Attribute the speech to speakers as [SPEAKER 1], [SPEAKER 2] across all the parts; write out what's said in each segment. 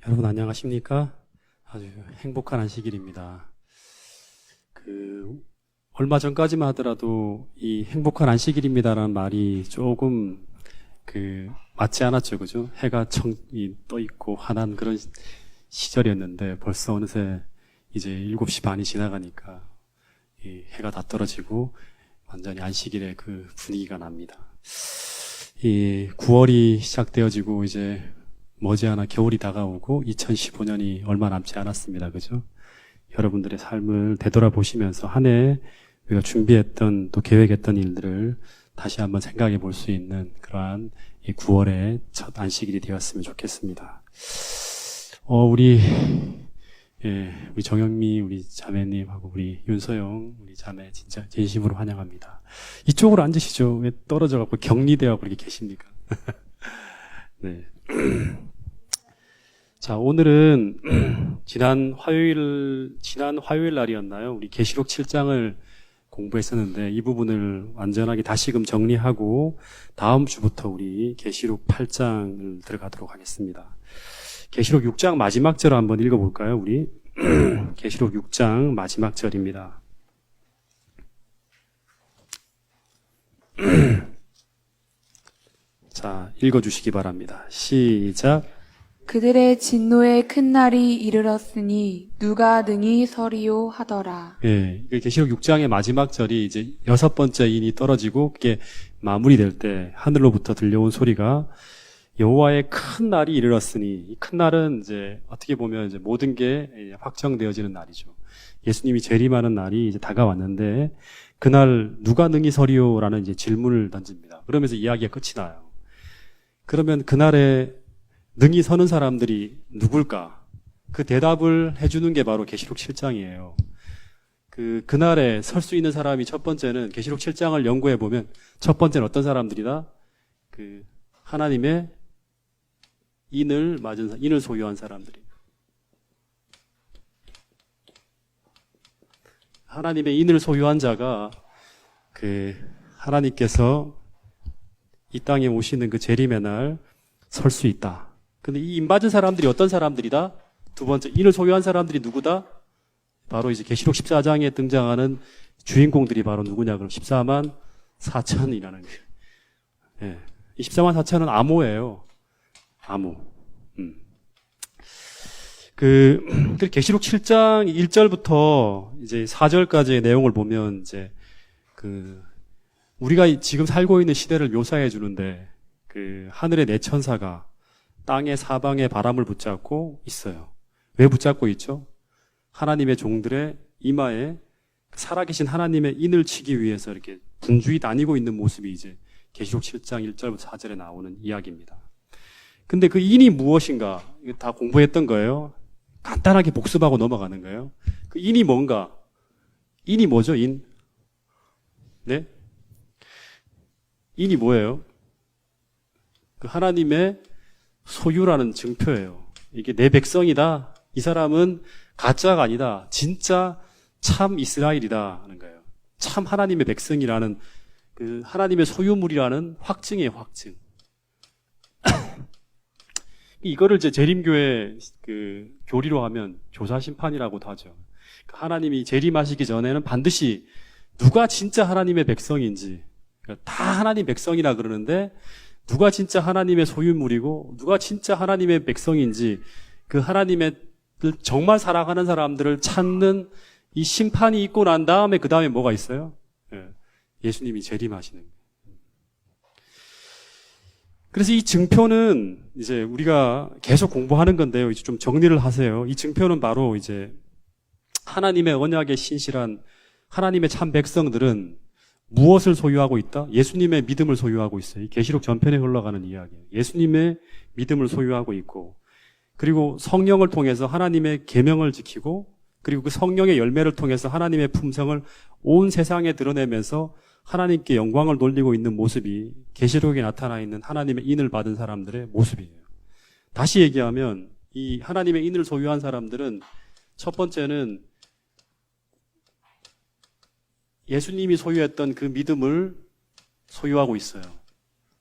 [SPEAKER 1] 여러분 안녕하십니까? 아주 행복한 안식일입니다. 얼마 전까지만 하더라도 이 행복한 안식일입니다라는 말이 조금 맞지 않았죠, 그죠? 해가 떠 있고 환한 그런 시절이었는데 벌써 어느새 이제 7시 반이 지나가니까 이 해가 다 떨어지고 완전히 안식일의 그 분위기가 납니다. 이 9월이 시작되어지고 이제 머지않아 겨울이 다가오고 2015년이 얼마 남지 않았습니다. 그죠? 여러분들의 삶을 되돌아보시면서 한 해 우리가 준비했던 또 계획했던 일들을 다시 한번 생각해 볼 수 있는 그러한 이 9월의 첫 안식일이 되었으면 좋겠습니다. 우리 정영미 우리 자매님하고 우리 윤서영 우리 자매 진짜 진심으로 환영합니다. 이쪽으로 앉으시죠. 왜 떨어져 갖고 격리되어 그렇게 계십니까? 네. 자, 오늘은 지난 화요일 날이었나요? 우리 계시록 7장을 공부했었는데 이 부분을 완전하게 다시금 정리하고 다음 주부터 우리 계시록 8장을 들어가도록 하겠습니다. 계시록 6장 마지막 절 한번 읽어볼까요? 우리 계시록 6장 마지막 절입니다. 자, 읽어주시기 바랍니다. 시작.
[SPEAKER 2] 그들의 진노의 큰 날이 이르렀으니 누가 능히 서리요 하더라.
[SPEAKER 1] 예, 계시록 6장의 마지막 절이 이제 6번째 인이 떨어지고 그게 마무리될 때 하늘로부터 들려온 소리가 여호와의 큰 날이 이르렀으니, 이 큰 날은 이제 어떻게 보면 이제 모든 게 확정되어지는 날이죠. 예수님이 재림하는 날이 이제 다가왔는데 그날 누가 능히 서리요라는 이제 질문을 던집니다. 그러면서 이야기가 끝이 나요. 그러면 그날에 능히 서는 사람들이 누굴까? 그 대답을 해주는 게 바로 계시록 7장이에요. 그날에 설 수 있는 사람이 첫 번째는 계시록 7장을 연구해 보면 첫 번째는 어떤 사람들이다? 하나님의 인을 소유한 사람들이. 하나님의 인을 소유한 자가 하나님께서 이 땅에 오시는 그 재림의 날 설 수 있다. 근데 이 인받은 사람들이 어떤 사람들이다? 두 번째, 인을 소유한 사람들이 누구다? 바로 이제 계시록 14장에 등장하는 주인공들이 바로 누구냐? 그럼 14만 4천이라는 거예요. 예. 이 14만 4천은 암호예요. 암호. 계시록 7장 1절부터 이제 4절까지의 내용을 보면 이제 우리가 지금 살고 있는 시대를 묘사해 주는데 하늘의 네 천사가 땅의 사방에 바람을 붙잡고 있어요. 왜 붙잡고 있죠? 하나님의 종들의 이마에 살아계신 하나님의 인을 치기 위해서 이렇게 분주히 다니고 있는 모습이 이제 계시록 7장 1절부터 4절에 나오는 이야기입니다. 근데 그 인이 무엇인가? 이거 다 공부했던 거예요. 간단하게 복습하고 넘어가는 거예요. 그 인이 뭔가? 인이 뭐죠, 인? 네? 인이 뭐예요? 하나님의 소유라는 증표예요. 이게 내 백성이다. 이 사람은 가짜가 아니다. 진짜 참 이스라엘이다 하는 거예요. 참 하나님의 백성이라는 하나님의 소유물이라는 확증이에요, 확증. 이거를 이제 재림교회 교리로 하면 조사심판이라고도 하죠. 하나님이 재림하시기 전에는 반드시 누가 진짜 하나님의 백성인지, 다 하나님 백성이라 그러는데 누가 진짜 하나님의 소유물이고 누가 진짜 하나님의 백성인지 하나님의 정말 사랑하는 사람들을 찾는 이 심판이 있고 난 다음에 그 다음에 뭐가 있어요? 예수님이 재림하시는 거예요. 그래서 이 증표는 이제 우리가 계속 공부하는 건데요. 이제 좀 정리를 하세요. 이 증표는 바로 이제 하나님의 언약에 신실한 하나님의 참 백성들은 무엇을 소유하고 있다? 예수님의 믿음을 소유하고 있어요. 이 계시록 전편에 흘러가는 이야기예요. 예수님의 믿음을 소유하고 있고, 그리고 성령을 통해서 하나님의 계명을 지키고, 그리고 그 성령의 열매를 통해서 하나님의 품성을 온 세상에 드러내면서 하나님께 영광을 돌리고 있는 모습이 계시록에 나타나 있는 하나님의 인을 받은 사람들의 모습이에요. 다시 얘기하면 이 하나님의 인을 소유한 사람들은 첫 번째는 예수님이 소유했던 그 믿음을 소유하고 있어요.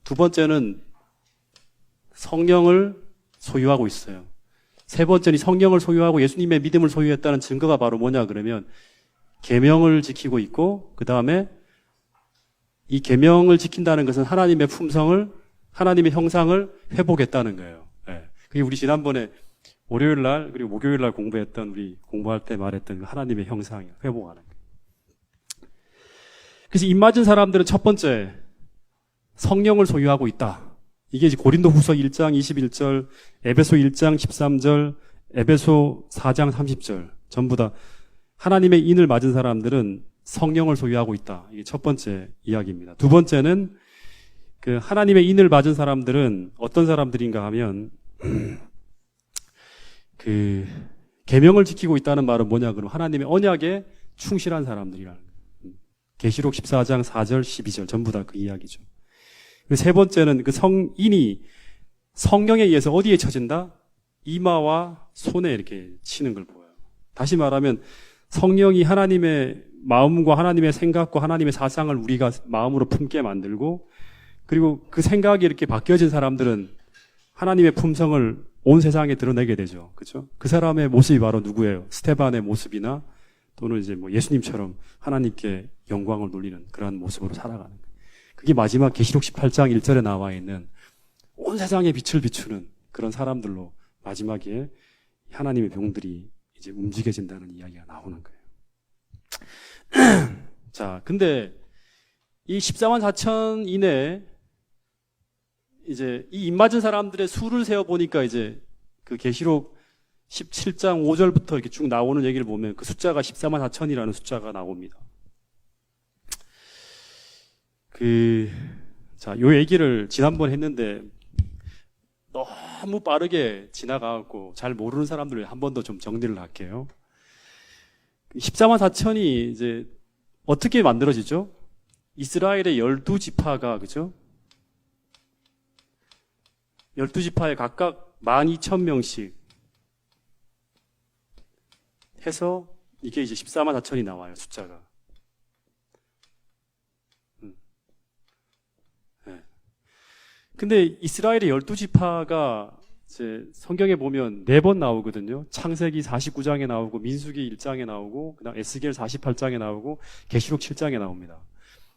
[SPEAKER 1] 두 번째는 성령을 소유하고 있어요. 세 번째는 성령을 소유하고 예수님의 믿음을 소유했다는 증거가 바로 뭐냐 그러면 계명을 지키고 있고 그 다음에 이 계명을 지킨다는 것은 하나님의 품성을 하나님의 형상을 회복했다는 거예요. 예. 그게 우리 지난번에 월요일 날 그리고 목요일 날 공부했던 우리 공부할 때 말했던 그 하나님의 형상을 회복하는 거예요. 그래서 입 맞은 사람들은 첫 번째 성령을 소유하고 있다. 이게 이제 고린도후서 1장 21절, 에베소 1장 13절, 에베소 4장 30절 전부 다 하나님의 인을 맞은 사람들은 성령을 소유하고 있다. 이게 첫 번째 이야기입니다. 두 번째는 그 하나님의 인을 맞은 사람들은 어떤 사람들인가 하면 그 계명을 지키고 있다는 말은 뭐냐 그러면 하나님의 언약에 충실한 사람들이라는 거예요. 계시록 14장 4절 12절 전부 다 그 이야기죠. 세 번째는 그 성인이 성령에 의해서 어디에 쳐진다? 이마와 손에 이렇게 치는 걸 보여요. 다시 말하면 성령이 하나님의 마음과 하나님의 생각과 하나님의 사상을 우리가 마음으로 품게 만들고 그리고 그 생각이 이렇게 바뀌어진 사람들은 하나님의 품성을 온 세상에 드러내게 되죠. 그렇죠? 그 사람의 모습이 바로 누구예요? 스테반의 모습이나 또는 이제 뭐 예수님처럼 하나님께 영광을 돌리는 그러한 모습으로 살아가는 거예요. 그게 마지막 계시록 18장 1절에 나와 있는 온 세상에 빛을 비추는 그런 사람들로 마지막에 하나님의 병들이 이제 움직여진다는 이야기가 나오는 거예요. 자, 근데 이 14만 4천 이내 이제 이 입맞은 사람들의 수를 세어 보니까 이제 그 계시록 17장 5절부터 이렇게 쭉 나오는 얘기를 보면 그 숫자가 14만 4천이라는 숫자가 나옵니다. 요 얘기를 지난번 했는데 너무 빠르게 지나가고 잘 모르는 사람들을 한 번 더 좀 정리를 할게요. 14만 4천이 이제 어떻게 만들어지죠? 이스라엘의 12지파가, 그죠? 12지파에 각각 12,000명씩 해서 이게 이제 14만 4천이 나와요, 숫자가. 근데 이스라엘의 12지파가 이제 성경에 보면 4번 나오거든요. 창세기 49장에 나오고 민수기 1장에 나오고 그다음 에스겔 48장에 나오고 계시록 7장에 나옵니다.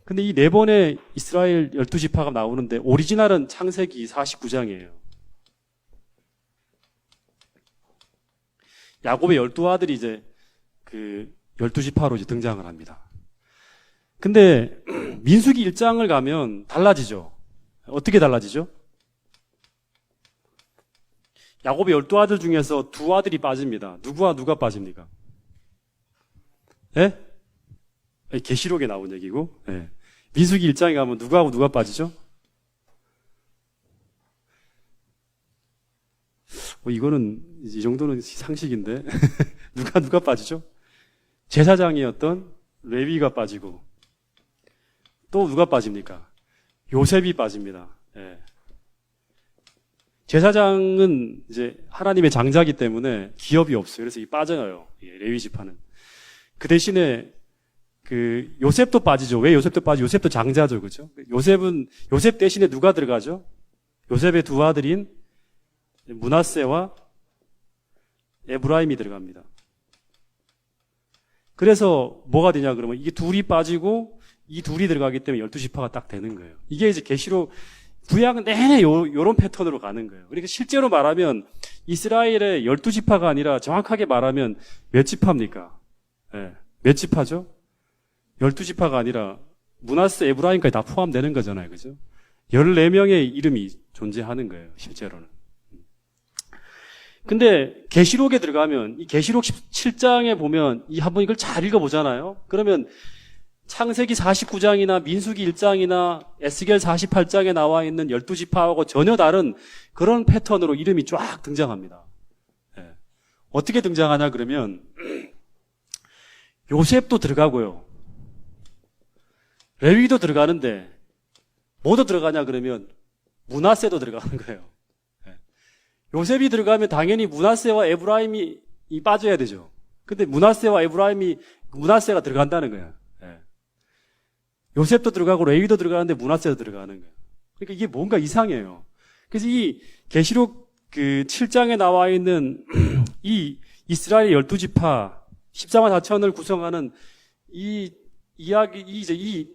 [SPEAKER 1] 근데 이 4번의 이스라엘 12지파가 나오는데 오리지널은 창세기 49장이에요. 야곱의 12아들이 이제 그 12지파로 이제 등장을 합니다. 근데 민수기 1장을 가면 달라지죠. 어떻게 달라지죠? 야곱의 12아들 중에서 2아들이 빠집니다. 누구와 누가 빠집니까? 예? 계시록에 나온 얘기고. 예. 민수기 1장에 가면 누구하고 누가 빠지죠? 이거는 이 정도는 상식인데 누가 빠지죠? 제사장이었던 레위가 빠지고 또 누가 빠집니까? 요셉이 빠집니다. 예. 제사장은 이제 하나님의 장자이기 때문에 기업이 없어요. 그래서 이 빠져요. 레위 지파는. 그 대신에 그 요셉도 빠지죠. 왜 요셉도 빠지죠? 요셉도 장자죠. 그죠? 요셉 대신에 누가 들어가죠? 요셉의 2아들인 므낫세와 에브라임이 들어갑니다. 그래서 뭐가 되냐 그러면 이게 둘이 빠지고 이 둘이 들어가기 때문에 12지파가 딱 되는 거예요. 이게 이제 계시록 구약은 내내 요런 패턴으로 가는 거예요. 그러니까 실제로 말하면 이스라엘의 12지파가 아니라 정확하게 말하면 몇 지파입니까? 네. 몇 지파죠? 12지파가 아니라 므낫세, 에브라임까지 다 포함되는 거잖아요. 그죠? 14명의 이름이 존재하는 거예요. 실제로는. 근데 계시록에 들어가면 이 계시록 17장에 보면 한번 이걸 잘 읽어보잖아요. 그러면 창세기 49장이나 민수기 1장이나 에스겔 48장에 나와 있는 12지파하고 전혀 다른 그런 패턴으로 이름이 쫙 등장합니다. 네. 어떻게 등장하냐 그러면 요셉도 들어가고요. 레위도 들어가는데 뭐도 들어가냐 그러면 므낫세도 들어가는 거예요. 네. 요셉이 들어가면 당연히 므낫세와 에브라임이 빠져야 되죠. 근데 므낫세와 므낫세가 들어간다는 거예요. 요셉도 들어가고 레위도 들어가는데 므낫세도 들어가는 거예요. 그러니까 이게 뭔가 이상해요. 그래서 이 계시록 그 7장에 나와 있는 이 이스라엘의 12지파 14만 4천을 구성하는 이 이야기, 이제 이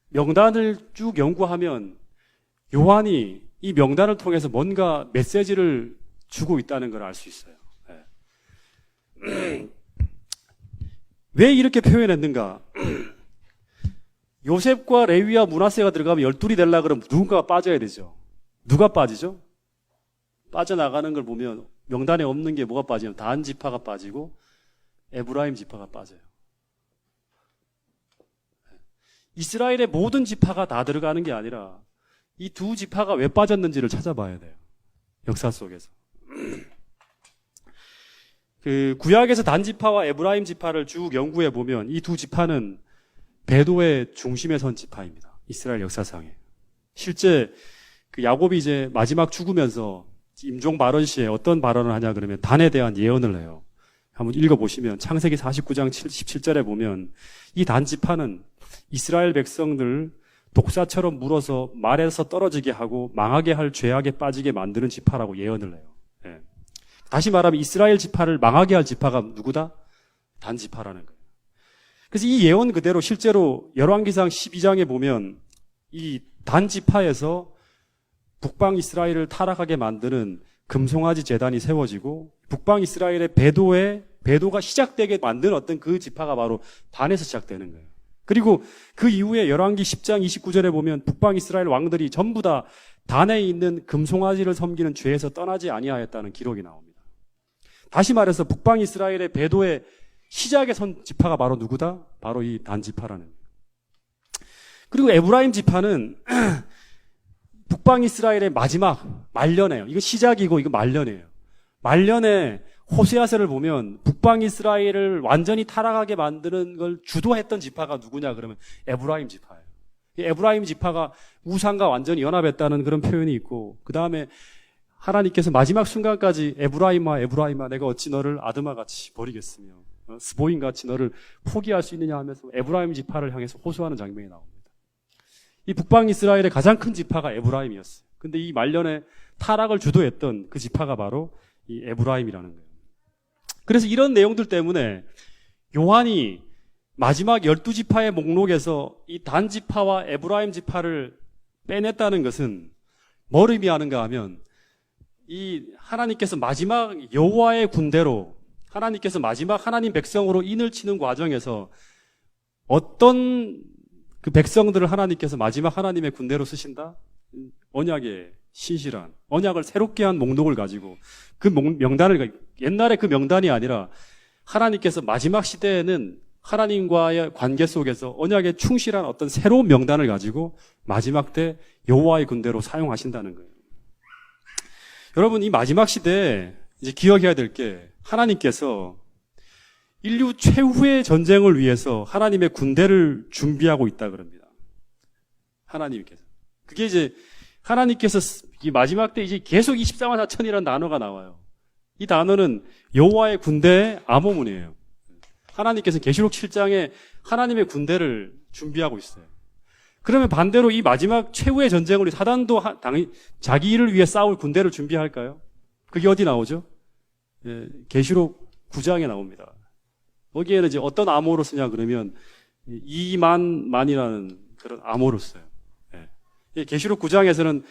[SPEAKER 1] 명단을 쭉 연구하면 요한이 이 명단을 통해서 뭔가 메시지를 주고 있다는 걸 알 수 있어요. 네. 왜 이렇게 표현했는가? 요셉과 레위와 므낫세가 들어가면 12이 되려고 그러면 누군가가 빠져야 되죠. 누가 빠지죠? 빠져나가는 걸 보면 명단에 없는 게 뭐가 빠지면 단 지파가 빠지고 에브라임 지파가 빠져요. 이스라엘의 모든 지파가 다 들어가는 게 아니라 이 두 지파가 왜 빠졌는지를 찾아봐야 돼요. 역사 속에서. 그 구약에서 단 지파와 에브라임 지파를 쭉 연구해 보면 이 두 지파는 배도의 중심에 선 지파입니다. 이스라엘 역사상에. 실제 그 야곱이 이제 마지막 죽으면서 임종 발언 시에 어떤 발언을 하냐 그러면 단에 대한 예언을 해요. 한번 읽어보시면 창세기 49장 17절에 보면 이 단 지파는 이스라엘 백성들 독사처럼 물어서 말에서 떨어지게 하고 망하게 할 죄악에 빠지게 만드는 지파라고 예언을 해요. 예. 다시 말하면 이스라엘 지파를 망하게 할 지파가 누구다? 단 지파라는 거예요. 그래서 이 예언 그대로 실제로 열왕기상 12장에 보면 이 단 지파에서 북방 이스라엘을 타락하게 만드는 금송아지 제단이 세워지고 북방 이스라엘의 배도가 시작되게 만든 어떤 그 지파가 바로 단에서 시작되는 거예요. 그리고 그 이후에 열왕기 10장 29절에 보면 북방 이스라엘 왕들이 전부 다 단에 있는 금송아지를 섬기는 죄에서 떠나지 아니하였다는 기록이 나옵니다. 다시 말해서 북방 이스라엘의 배도의 시작에 선 지파가 바로 누구다? 바로 이 단 지파라는 거예요. 그리고 에브라임 지파는 북방 이스라엘의 마지막 말년이에요. 이거 시작이고 이거 말년이에요. 말년에 호세아서를 보면 북방 이스라엘을 완전히 타락하게 만드는 걸 주도했던 지파가 누구냐 그러면 에브라임 지파예요. 이 에브라임 지파가 우상과 완전히 연합했다는 그런 표현이 있고 그 다음에 하나님께서 마지막 순간까지 에브라임아 내가 어찌 너를 아드마같이 버리겠으며 스보임같이 너를 포기할 수 있느냐 하면서 에브라임 지파를 향해서 호소하는 장면이 나옵니다. 이 북방 이스라엘의 가장 큰 지파가 에브라임이었어요. 근데 이 말년에 타락을 주도했던 그 지파가 바로 이 에브라임이라는 거예요. 그래서 이런 내용들 때문에 요한이 마지막 12지파의 목록에서 이 단 지파와 에브라임 지파를 빼냈다는 것은 뭘 의미하는가 하면 이 하나님께서 마지막 여호와의 군대로 하나님께서 마지막 하나님 백성으로 인을 치는 과정에서 어떤 그 백성들을 하나님께서 마지막 하나님의 군대로 쓰신다? 언약의 신실한 언약을 새롭게 한 목록을 가지고 그 명단을 옛날에 그 명단이 아니라 하나님께서 마지막 시대에는 하나님과의 관계 속에서 언약에 충실한 어떤 새로운 명단을 가지고 마지막 때 여호와의 군대로 사용하신다는 거예요. 여러분 이 마지막 시대에 이제 기억해야 될 게 하나님께서 인류 최후의 전쟁을 위해서 하나님의 군대를 준비하고 있다 그럽니다. 하나님께서. 그게 이제 하나님께서 이 마지막 때 이제 계속 24만 4천이라는 단어가 나와요. 이 단어는 여호와의 군대의 암호문이에요. 하나님께서 계시록 7장에 하나님의 군대를 준비하고 있어요. 그러면 반대로 이 마지막 최후의 전쟁을 사단도 자기 일을 위해 싸울 군대를 준비할까요? 그게 어디 나오죠? 예, 계시록 9장에 나옵니다. 거기에는 이제 어떤 암호로 쓰냐 그러면 2만이라는 그런 암호로 써요. 예. 계시록 9장에서는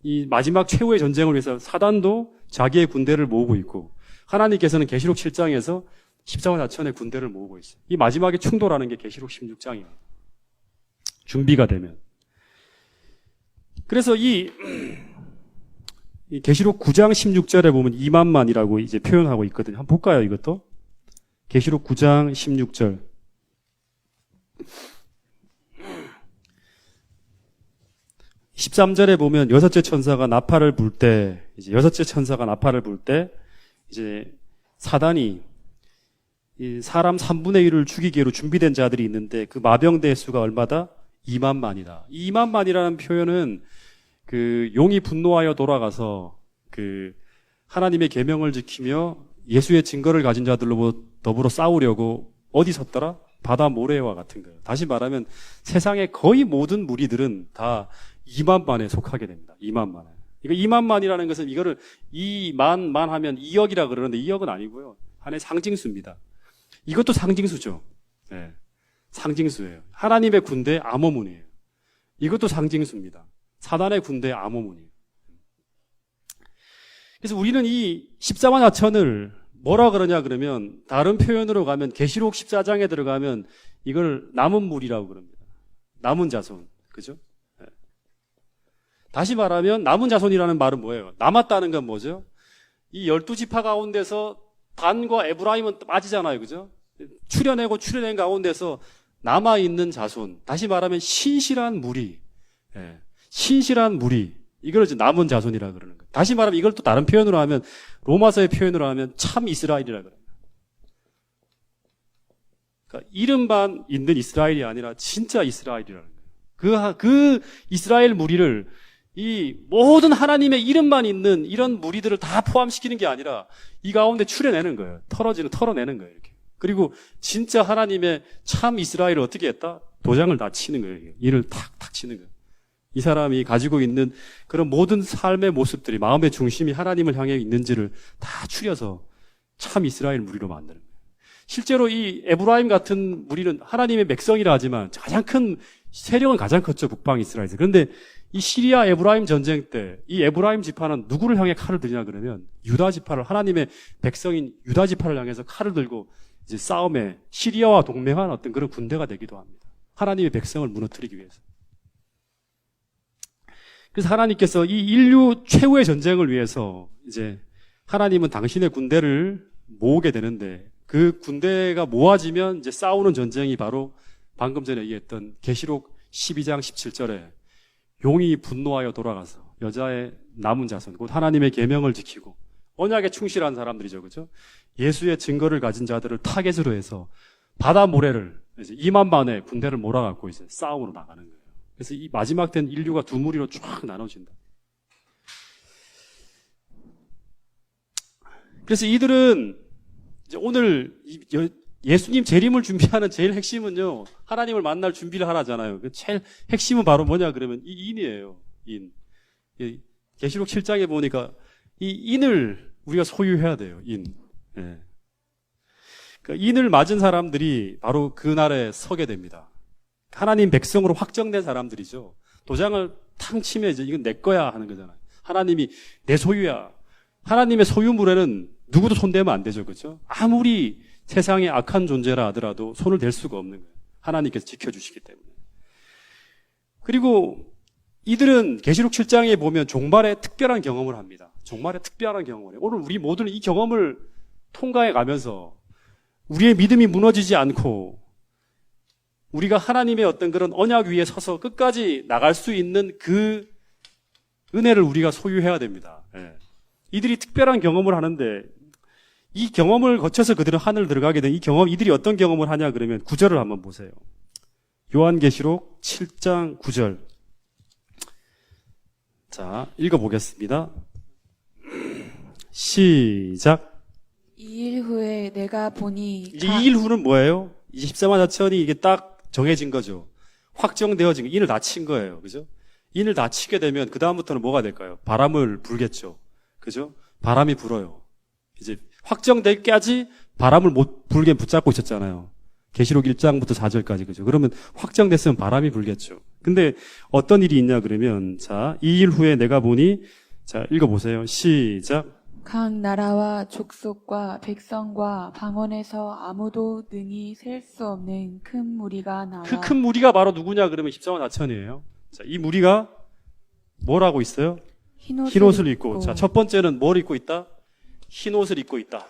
[SPEAKER 1] 이 마지막 최후의 전쟁을 위해서 사단도 자기의 군대를 모으고 있고 하나님께서는 계시록 7장에서 14만 4천의 군대를 모으고 있어요. 이 마지막에 충돌하는 게 계시록 16장입니다. 준비가 되면. 그래서 이 계시록 9장 16절에 보면 2만만이라고 이제 표현하고 있거든요. 한번 볼까요, 이것도? 계시록 9장 16절. (13절에) 보면 여섯째 천사가 나팔을 불 때, 이제 여섯째 천사가 나팔을 불 때, 이제 사단이 이 사람 3분의 1을 죽이기로 준비된 자들이 있는데 그 마병대의 수가 얼마다? 2만만이다. 2만만이라는 표현은 그 용이 분노하여 돌아가서 그 하나님의 계명을 지키며 예수의 증거를 가진 자들로 더불어 싸우려고 어디 섰더라? 바다 모래와 같은 거예요. 다시 말하면 세상의 거의 모든 무리들은 다 2만만에 속하게 됩니다. 2만만에. 이거 2만만이라는 것은 이거를 2만 하면 2억이라 그러는데 2억은 아니고요. 하나의 상징수입니다. 이것도 상징수죠. 네. 상징수예요. 하나님의 군대 암호문이에요. 이것도 상징수입니다. 사단의 군대 암호문이에요. 그래서 우리는 이 14만 4천을 뭐라 그러냐 그러면 다른 표현으로 가면 계시록 14장에 들어가면 이걸 남은 물이라고 그럽니다. 남은 자손. 그죠? 네. 다시 말하면 남은 자손이라는 말은 뭐예요? 남았다는 건 뭐죠? 이 12지파 가운데서 단과 에브라임은 빠지잖아요. 그죠? 출현낸 가운데서 남아있는 자손. 다시 말하면 신실한 무리. 예. 신실한 무리. 이걸 이제 남은 자손이라 그러는 거예요. 다시 말하면 이걸 또 다른 표현으로 하면 로마서의 표현으로 하면 참 이스라엘이라 그래요. 그러니까 이름만 있는 이스라엘이 아니라 진짜 이스라엘이라는 거예요. 그 이스라엘 무리를 이 모든 하나님의 이름만 있는 이런 무리들을 다 포함시키는 게 아니라 이 가운데 추려내는 거예요. 털어내는 거예요. 이렇게. 그리고 진짜 하나님의 참 이스라엘을 어떻게 했다? 도장을 다 치는 거예요. 이를 탁탁 치는 거예요. 이 사람이 가지고 있는 그런 모든 삶의 모습들이 마음의 중심이 하나님을 향해 있는지를 다 추려서 참 이스라엘 무리로 만드는 거예요. 실제로 이 에브라임 같은 무리는 하나님의 백성이라 하지만 가장 큰 세력은 가장 컸죠. 북방 이스라엘에서. 그런데 이 시리아 에브라임 전쟁 때 이 에브라임 지파는 누구를 향해 칼을 들냐 그러면 유다 지파를 하나님의 백성인 유다 지파를 향해서 칼을 들고 이제 싸움에 시리아와 동맹한 어떤 그런 군대가 되기도 합니다. 하나님의 백성을 무너뜨리기 위해서. 그래서 하나님께서 이 인류 최후의 전쟁을 위해서 이제 하나님은 당신의 군대를 모으게 되는데 그 군대가 모아지면 이제 싸우는 전쟁이 바로 방금 전에 얘기했던 계시록 12장 17절에 용이 분노하여 돌아가서 여자의 남은 자손, 곧 하나님의 계명을 지키고 언약에 충실한 사람들이죠. 그죠? 예수의 증거를 가진 자들을 타겟으로 해서 바다 모래를 이제 2만만의 군대를 몰아갖고 이제 싸움으로 나가는 거예요. 그래서 이 마지막 때는 인류가 두 무리로 쫙 나눠진다. 그래서 이들은 이제 오늘 예수님 재림을 준비하는 제일 핵심은요, 하나님을 만날 준비를 하라잖아요. 그 제일 핵심은 바로 뭐냐 그러면 이 인이에요. 인. 계시록 7장에 보니까 이 인을 우리가 소유해야 돼요. 인. 예. 그러니까 인을 맞은 사람들이 바로 그날에 서게 됩니다. 하나님 백성으로 확정된 사람들이죠. 도장을 탕 치면 이제 이건 내 거야 하는 거잖아요. 하나님이 내 소유야. 하나님의 소유물에는 누구도 손대면 안 되죠. 그렇죠? 아무리 세상에 악한 존재라 하더라도 손을 댈 수가 없는 거예요. 하나님께서 지켜주시기 때문에. 그리고 이들은 계시록 7장에 보면 종말의 특별한 경험을 합니다. 종말의 특별한 경험을 해요. 오늘 우리 모두는 이 경험을 통과해 가면서 우리의 믿음이 무너지지 않고 우리가 하나님의 어떤 그런 언약 위에 서서 끝까지 나갈 수 있는 그 은혜를 우리가 소유해야 됩니다. 예. 이들이 특별한 경험을 하는데 이 경험을 거쳐서 그들은 하늘 들어가게 된 이 경험, 이들이 어떤 경험을 하냐 그러면 9절을 한번 보세요. 요한계시록 7장 9절. 자, 읽어보겠습니다. 시작.
[SPEAKER 2] 2일 후에 내가 보니
[SPEAKER 1] 이 2일 후는 뭐예요? 24만 4천이 이게 딱 정해진 거죠. 확정되어진 거. 인을 다 친 거예요. 그죠? 인을 다 치게 되면 그다음부터는 뭐가 될까요? 바람을 불겠죠. 그죠? 바람이 불어요. 이제 확정될 때까지 바람을 못 불게 붙잡고 있었잖아요. 계시록 1장부터 4절까지. 그죠? 그러면 확정됐으면 바람이 불겠죠. 근데 어떤 일이 있냐 그러면 자, 2일 후에 내가 보니 자, 읽어보세요. 시작.
[SPEAKER 2] 각 나라와 족속과 백성과 방언에서 아무도 능히 셀 수 없는 큰 무리가 나와
[SPEAKER 1] 그 큰 무리가 바로 누구냐 그러면 14만 4천이에요. 자, 이 무리가 뭘 하고 있어요? 흰 옷을 입고. 자, 첫 번째는 뭘 입고 있다? 흰 옷을 입고 있다.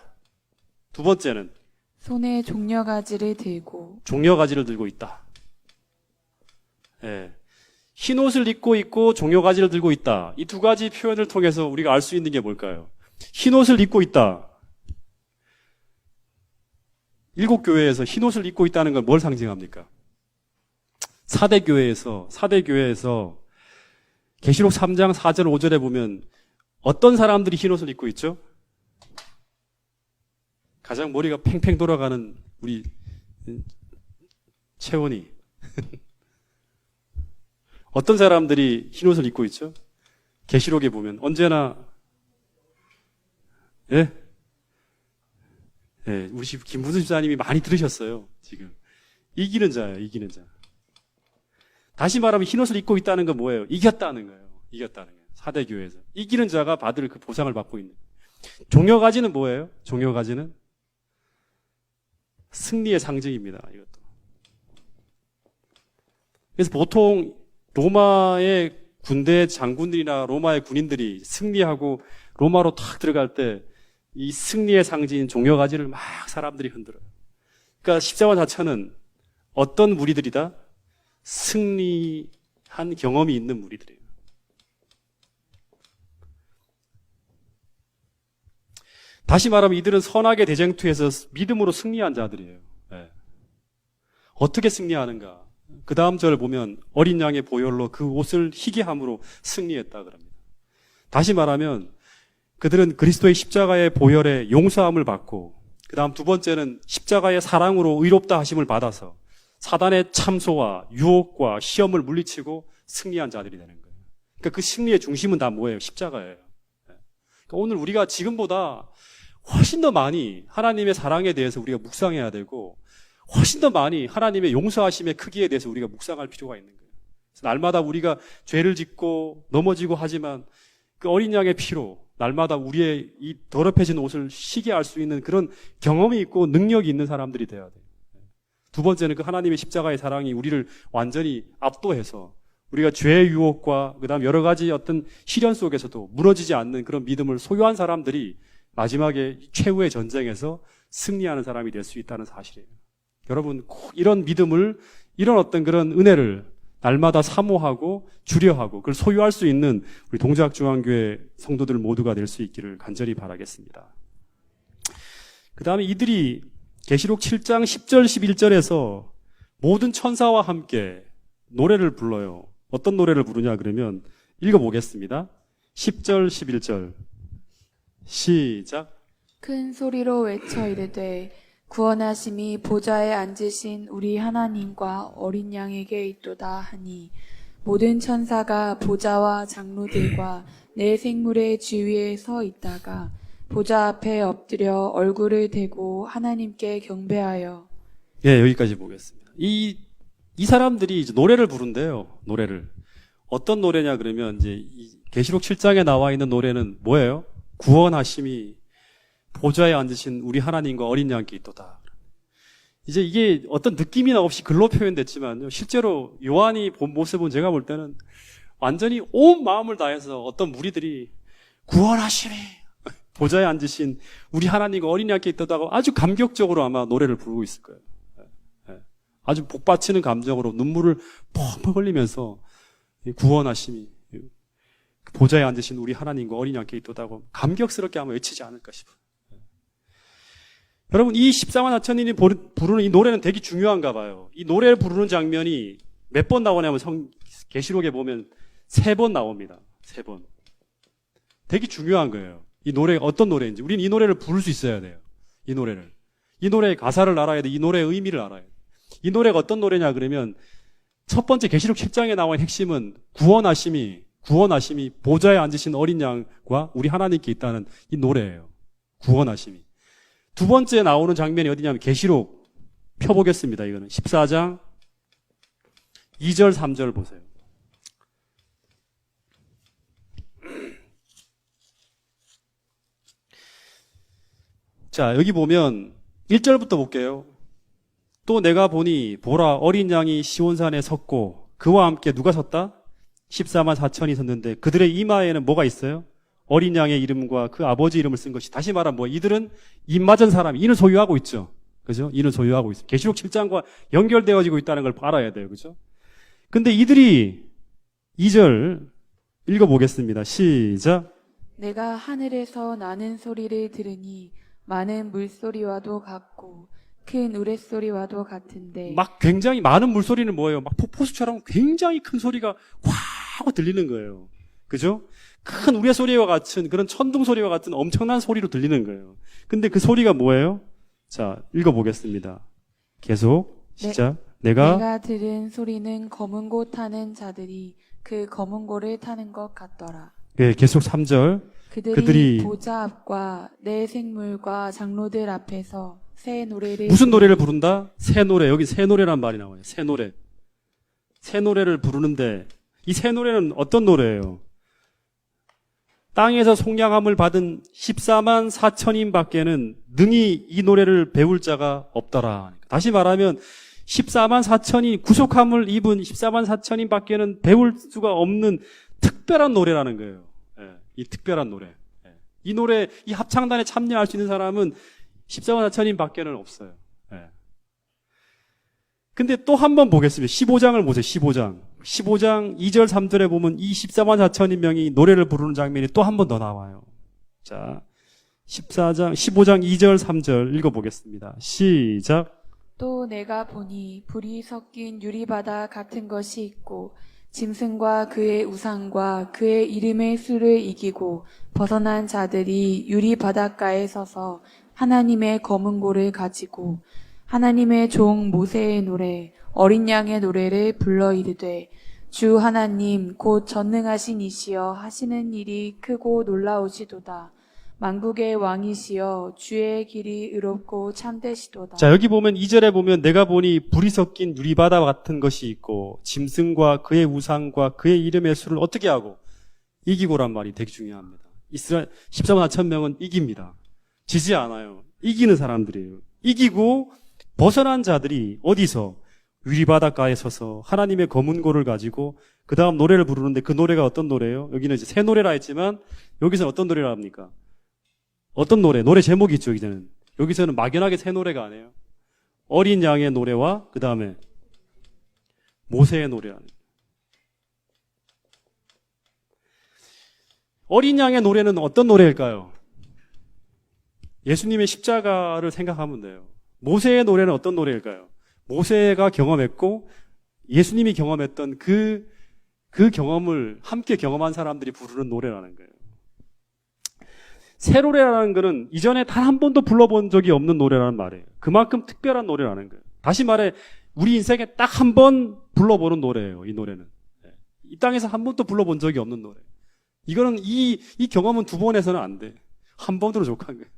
[SPEAKER 1] 두 번째는
[SPEAKER 2] 손에 종려가지를 들고
[SPEAKER 1] 종려가지를 들고 있다. 예. 흰 옷을 입고 있고 종려가지를 들고 있다. 이 두 가지 표현을 통해서 우리가 알 수 있는 게 뭘까요? 흰 옷을 입고 있다. 7교회에서 흰 옷을 입고 있다는 건 뭘 상징합니까? 사대교회에서 계시록 3장 4절 5절에 보면 어떤 사람들이 흰 옷을 입고 있죠? 가장 머리가 팽팽 돌아가는 우리 채원이 어떤 사람들이 흰 옷을 입고 있죠? 계시록에 보면 언제나 예? 예, 우리 김문수 집사님이 많이 들으셨어요. 지금 이기는 자예요. 이기는 자. 다시 말하면 흰옷을 입고 있다는 건 뭐예요? 이겼다는 거예요. 이겼다는 거예요. 4대 교회에서 이기는 자가 받을 그 보상을 받고 있는. 종려가지는 뭐예요? 종려가지는 승리의 상징입니다. 이것도. 그래서 보통 로마의 군대 장군들이나 로마의 군인들이 승리하고 로마로 탁 들어갈 때 이 승리의 상징인 종려가지를 막 사람들이 흔들어요. 그러니까 십자가 자체는 어떤 무리들이다? 승리한 경험이 있는 무리들이에요. 다시 말하면 이들은 선악의 대쟁투에서 믿음으로 승리한 자들이에요. 네. 어떻게 승리하는가? 그 다음 절을 보면 어린 양의 보혈로 그 옷을 희게 함으로 승리했다 그럽니다. 다시 말하면 그들은 그리스도의 십자가의 보혈에 용서함을 받고 그 다음 두 번째는 십자가의 사랑으로 의롭다 하심을 받아서 사단의 참소와 유혹과 시험을 물리치고 승리한 자들이 되는 거예요. 그러니까 그 승리의 중심은 다 뭐예요? 십자가예요. 그러니까 오늘 우리가 지금보다 훨씬 더 많이 하나님의 사랑에 대해서 우리가 묵상해야 되고 훨씬 더 많이 하나님의 용서하심의 크기에 대해서 우리가 묵상할 필요가 있는 거예요. 그래서 날마다 우리가 죄를 짓고 넘어지고 하지만 그 어린 양의 피로 날마다 우리의 이 더럽혀진 옷을 희게 할 수 있는 그런 경험이 있고 능력이 있는 사람들이 돼야 돼요. 두 번째는 그 하나님의 십자가의 사랑이 우리를 완전히 압도해서 우리가 죄의 유혹과 그다음 여러 가지 어떤 시련 속에서도 무너지지 않는 그런 믿음을 소유한 사람들이 마지막에 최후의 전쟁에서 승리하는 사람이 될 수 있다는 사실이에요. 여러분 꼭 이런 믿음을 이런 어떤 그런 은혜를 날마다 사모하고 주려하고 그걸 소유할 수 있는 우리 동작중앙교회 성도들 모두가 될 수 있기를 간절히 바라겠습니다. 그 다음에 이들이 계시록 7장 10절 11절에서 모든 천사와 함께 노래를 불러요. 어떤 노래를 부르냐 그러면 읽어보겠습니다. 10절 11절 시작.
[SPEAKER 2] 큰 소리로 외쳐 이르되 구원하심이 보좌에 앉으신 우리 하나님과 어린 양에게 있도다 하니 모든 천사가 보좌와 장로들과 내 생물의 주위에 서 있다가 보좌 앞에 엎드려 얼굴을 대고 하나님께 경배하여.
[SPEAKER 1] 예, 여기까지 보겠습니다. 이 사람들이 이제 노래를 부른대요. 노래를. 어떤 노래냐 그러면 이제 이 계시록 7장에 나와 있는 노래는 뭐예요? 구원하심이 보좌에 앉으신 우리 하나님과 어린 양께 있도다. 이제 이게 어떤 느낌이나 없이 글로 표현됐지만 실제로 요한이 본 모습은 제가 볼 때는 완전히 온 마음을 다해서 어떤 무리들이 구원하심이 보좌에 앉으신 우리 하나님과 어린 양께 있다고 아주 감격적으로 아마 노래를 부르고 있을 거예요. 아주 복받치는 감정으로 눈물을 펑펑 흘리면서 구원하심이 보좌에 앉으신 우리 하나님과 어린 양께 있다고 감격스럽게 아마 외치지 않을까 싶어요. 여러분 이 14만 4천인이 부르는 이 노래는 되게 중요한가 봐요. 이 노래를 부르는 장면이 몇 번 나오냐면 계시록에 보면 3번 나옵니다. 3번. 되게 중요한 거예요. 이 노래가 어떤 노래인지. 우리는 이 노래를 부를 수 있어야 돼요. 이 노래를. 이 노래의 가사를 알아야 돼. 이 노래의 의미를 알아야 돼. 이 노래가 어떤 노래냐 그러면 첫 번째 계시록 7장에 나온 핵심은 구원하심이 보좌에 앉으신 어린 양과 우리 하나님께 있다는 이 노래예요. 구원하심이. 두 번째 나오는 장면이 어디냐면 계시록 펴보겠습니다. 이거는 14장 2절 3절 보세요. 자, 여기 보면 1절부터 볼게요. 또 내가 보니 보라 어린 양이 시온산에 섰고 그와 함께 누가 섰다? 14만 4천이 섰는데 그들의 이마에는 뭐가 있어요? 어린 양의 이름과 그 아버지 이름을 쓴 것이. 다시 말하면 뭐 이들은 입맞은 사람이 인을 소유하고 있죠. 그죠? 인을 소유하고 있어요. 계시록 7장과 연결되어지고 있다는 걸 알아야 돼요. 그죠? 근데 이들이 2절 읽어보겠습니다. 시작.
[SPEAKER 2] 내가 하늘에서 나는 소리를 들으니 많은 물소리와도 같고 큰 우레소리와도 같은데.
[SPEAKER 1] 막 굉장히 많은 물소리는 뭐예요? 막 폭포수처럼 굉장히 큰 소리가 꽉 하고 들리는 거예요. 그죠? 큰 우레소리와 같은 그런 천둥소리와 같은 엄청난 소리로 들리는 거예요. 근데 그 소리가 뭐예요? 자, 읽어보겠습니다. 계속 시작.
[SPEAKER 2] 내가 들은 소리는 검은 고 타는 자들이 그 검은 고를 타는 것 같더라.
[SPEAKER 1] 예, 계속 3절.
[SPEAKER 2] 그들이 보좌 앞과 내 생물과 장로들 앞에서 새 노래를
[SPEAKER 1] 무슨 노래를 부른다? 새 노래. 여기 새 노래란 말이 나와요. 새 노래. 새 노래를 부르는데 이 새 노래는 어떤 노래예요? 땅에서 속량함을 받은 14만 4천인 밖에는 능히 이 노래를 배울 자가 없더라. 다시 말하면 14만 4천이 구속함을 입은 14만 4천인 밖에는 배울 수가 없는 특별한 노래라는 거예요. 예, 이 특별한 노래. 예. 이 노래, 이 합창단에 참여할 수 있는 사람은 14만 4천인 밖에는 없어요. 예. 근데 또 한 번 보겠습니다. 15장을 보세요. 15장. 15장 2절 3절에 보면 이 14만 4천인 명이 노래를 부르는 장면이 또 한 번 더 나와요. 자, 15장 2절 3절 읽어보겠습니다. 시작.
[SPEAKER 2] 또 내가 보니 불이 섞인 유리바다 같은 것이 있고 짐승과 그의 우상과 그의 이름의 수를 이기고 벗어난 자들이 유리바닷가에 서서 하나님의 검은고를 가지고 하나님의 종 모세의 노래 어린 양의 노래를 불러 이르되 주 하나님 곧 전능하신 이시여 하시는 일이 크고 놀라우시도다. 만국의 왕이시여 주의 길이 의롭고 참되시도다.
[SPEAKER 1] 자, 여기 보면 2절에 보면 내가 보니 불이 섞인 유리바다 같은 것이 있고 짐승과 그의 우상과 그의 이름의 수를 어떻게 하고 이기고란 말이 되게 중요합니다. 이스라엘 14만 4천 명은 이깁니다. 지지 않아요. 이기는 사람들이에요. 이기고 벗어난 자들이 어디서 유리바닷가에 서서 하나님의 검은고를 가지고 그 다음 노래를 부르는데 그 노래가 어떤 노래예요? 여기는 이제 새 노래라 했지만 여기서는 어떤 노래라 합니까? 어떤 노래? 노래 제목이 있죠, 이제는. 여기서는 막연하게 새 노래가 아니에요. 어린 양의 노래와 그 다음에 모세의 노래라는 거예요. 어린 양의 노래는 어떤 노래일까요? 예수님의 십자가를 생각하면 돼요. 모세의 노래는 어떤 노래일까요? 모세가 경험했고 예수님이 경험했던 그 경험을 함께 경험한 사람들이 부르는 노래라는 거예요. 새 노래라는 거는 이전에 단 한 번도 불러본 적이 없는 노래라는 말이에요. 그만큼 특별한 노래라는 거예요. 다시 말해 우리 인생에 딱 한 번 불러보는 노래예요. 이 노래는. 이 땅에서 한 번도 불러본 적이 없는 노래. 이거는 이 경험은 두 번 해서는 안 돼. 한 번으로 족한 거예요.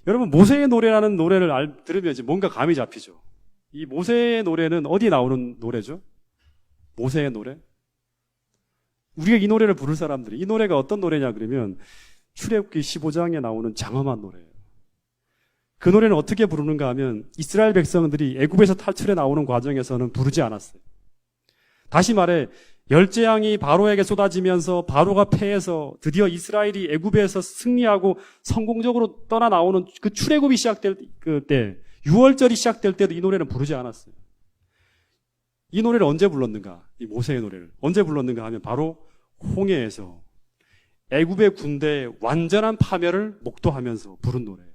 [SPEAKER 1] 여러분 모세의 노래라는 노래를 들으면 이제 뭔가 감이 잡히죠. 이 모세의 노래는 어디 나오는 노래죠? 모세의 노래? 우리가 이 노래를 부를 사람들이 이 노래가 어떤 노래냐 그러면 출애굽기 15장에 나오는 장엄한 노래예요. 그 노래는 어떻게 부르는가 하면 이스라엘 백성들이 애굽에서 탈출해 나오는 과정에서는 부르지 않았어요. 다시 말해 열재앙이 바로에게 쏟아지면서 바로가 패해서 드디어 이스라엘이 애굽에서 승리하고 성공적으로 떠나 나오는 그 출애굽이 시작될 그때 6월절이 시작될 때도 이 노래는 부르지 않았어요. 이 노래를 언제 불렀는가? 이 모세의 노래를 언제 불렀는가 하면 바로 홍해에서 애굽의 군대의 완전한 파멸을 목도하면서 부른 노래예요.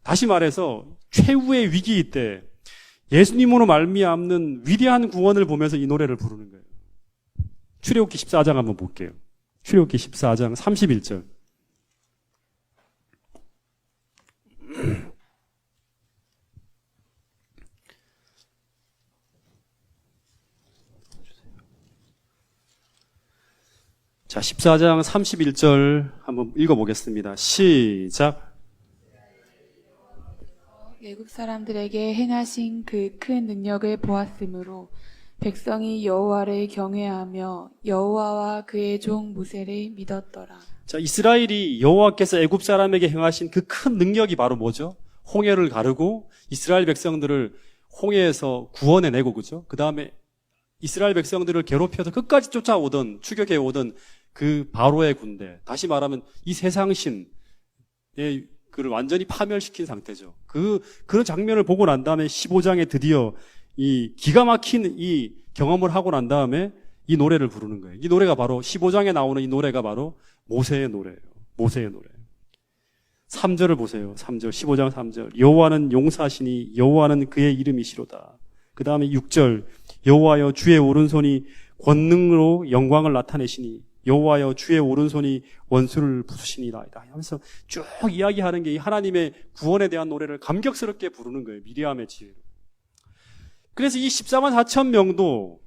[SPEAKER 1] 다시 말해서 최후의 위기 때 예수님으로 말미암는 위대한 구원을 보면서 이 노래를 부르는 거예요. 출애굽기 14장 한번 볼게요. 출애굽기 14장 31절. 자, 14장 31절 한번 읽어보겠습니다. 시작.
[SPEAKER 2] 애굽 사람들에게 행하신 그 큰 능력을 보았으므로 백성이 여호와를 경외하며 여호와와 그의 종 모세를 믿었더라.
[SPEAKER 1] 자, 이스라엘이 여호와께서 애굽 사람에게 행하신 그 큰 능력이 바로 뭐죠? 홍해를 가르고 이스라엘 백성들을 홍해에서 구원해내고 그죠? 그 다음에 이스라엘 백성들을 괴롭혀서 끝까지 쫓아오던 추격해오던 그 바로의 군대, 다시 말하면 이 세상신의 그를 완전히 파멸시킨 상태죠. 그런 장면을 보고 난 다음에 15장에 드디어 이 기가 막힌 이 경험을 하고 난 다음에 이 노래를 부르는 거예요. 이 노래가 바로 15장에 나오는 이 노래가 바로 모세의 노래예요. 모세의 노래. 3절을 보세요. 3절, 15장 3절. 여호와는 용사시니 여호와는 그의 이름이시로다. 그 다음에 6절. 여호와여 주의 오른손이 권능으로 영광을 나타내시니 여호와여 주의 오른손이 원수를 부수시니이다 하면서 쭉 이야기하는 게 이 하나님의 구원에 대한 노래를 감격스럽게 부르는 거예요. 미리암의 지혜로. 그래서 이 14만 4천 명도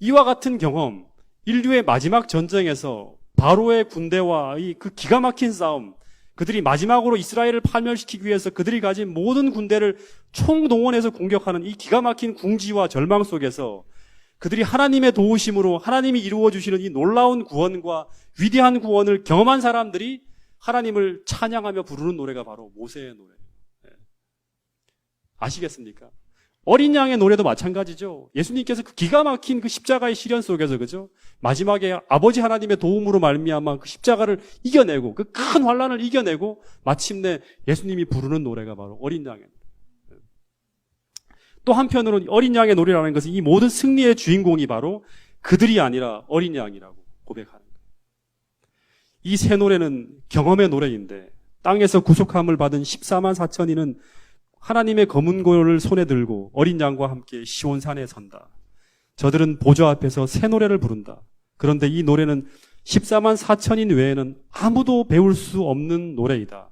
[SPEAKER 1] 이와 같은 경험, 인류의 마지막 전쟁에서 바로의 군대와 이 그 기가 막힌 싸움, 그들이 마지막으로 이스라엘을 파멸시키기 위해서 그들이 가진 모든 군대를 총동원해서 공격하는 이 기가 막힌 궁지와 절망 속에서 그들이 하나님의 도우심으로 하나님이 이루어 주시는 이 놀라운 구원과 위대한 구원을 경험한 사람들이 하나님을 찬양하며 부르는 노래가 바로 모세의 노래예요. 아시겠습니까? 어린 양의 노래도 마찬가지죠. 예수님께서 그 기가 막힌 그 십자가의 시련 속에서, 그죠? 마지막에 아버지 하나님의 도움으로 말미암아 그 십자가를 이겨내고 그 큰 환난을 이겨내고 마침내 예수님이 부르는 노래가 바로 어린 양의 노래. 또 한편으로는 어린 양의 노래라는 것은 이 모든 승리의 주인공이 바로 그들이 아니라 어린 양이라고 고백하는 거예요. 이 새 노래는 경험의 노래인데 땅에서 구속함을 받은 14만 4천인은 하나님의 검은 고를 손에 들고 어린 양과 함께 시온산에 선다. 저들은 보좌 앞에서 새 노래를 부른다. 그런데 이 노래는 14만 4천인 외에는 아무도 배울 수 없는 노래이다.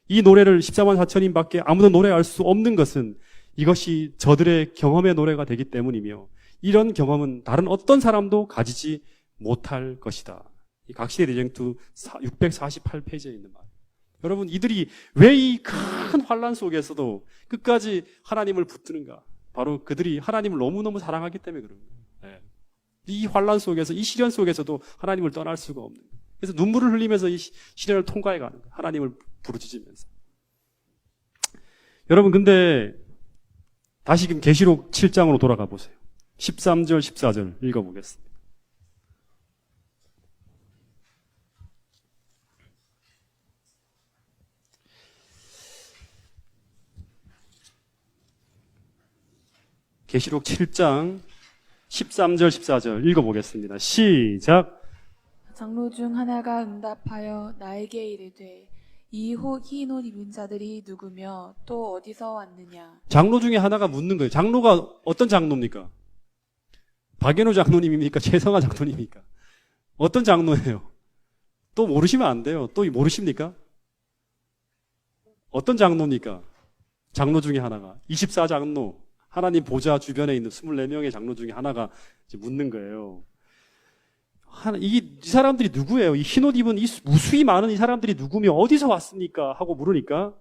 [SPEAKER 1] 이 노래를 14만 4천인밖에 아무도 노래할 수 없는 것은 이것이 저들의 경험의 노래가 되기 때문이며 이런 경험은 다른 어떤 사람도 가지지 못할 것이다. 이 각시대 대쟁투 648페이지에 있는 말. 여러분, 이들이 왜 이 큰 환난 속에서도 끝까지 하나님을 붙드는가? 바로 그들이 하나님을 너무너무 사랑하기 때문에 그런 거예요. 이 환난 속에서, 이 시련 속에서도 하나님을 떠날 수가 없는 거예요. 그래서 눈물을 흘리면서 이 시련을 통과해 가는 거예요. 하나님을 부르짖으면서. 여러분, 근데 다시 지금 계시록 7장으로 돌아가 보세요. 13절, 14절 읽어보겠습니다. 계시록 7장 13절 14절 읽어보겠습니다. 시작.
[SPEAKER 2] 장로 중 하나가 응답하여 나에게 이르되 이 흰 옷 입은 자들이 누구며 또 어디서 왔느냐.
[SPEAKER 1] 장로 중에 하나가 묻는 거예요. 장로가 어떤 장로입니까? 박연호 장로님입니까? 최성화 장로님입니까? 어떤 장로예요? 또 모르시면 안 돼요. 또 모르십니까? 어떤 장로입니까? 장로 중에 하나가 24장로, 하나님 보좌 주변에 있는 24명의 장로 중에 하나가 이제 묻는 거예요. 이 사람들이 누구예요? 이 흰옷 입은 이 무수히 많은 이 사람들이 누구며 어디서 왔습니까? 하고 물으니까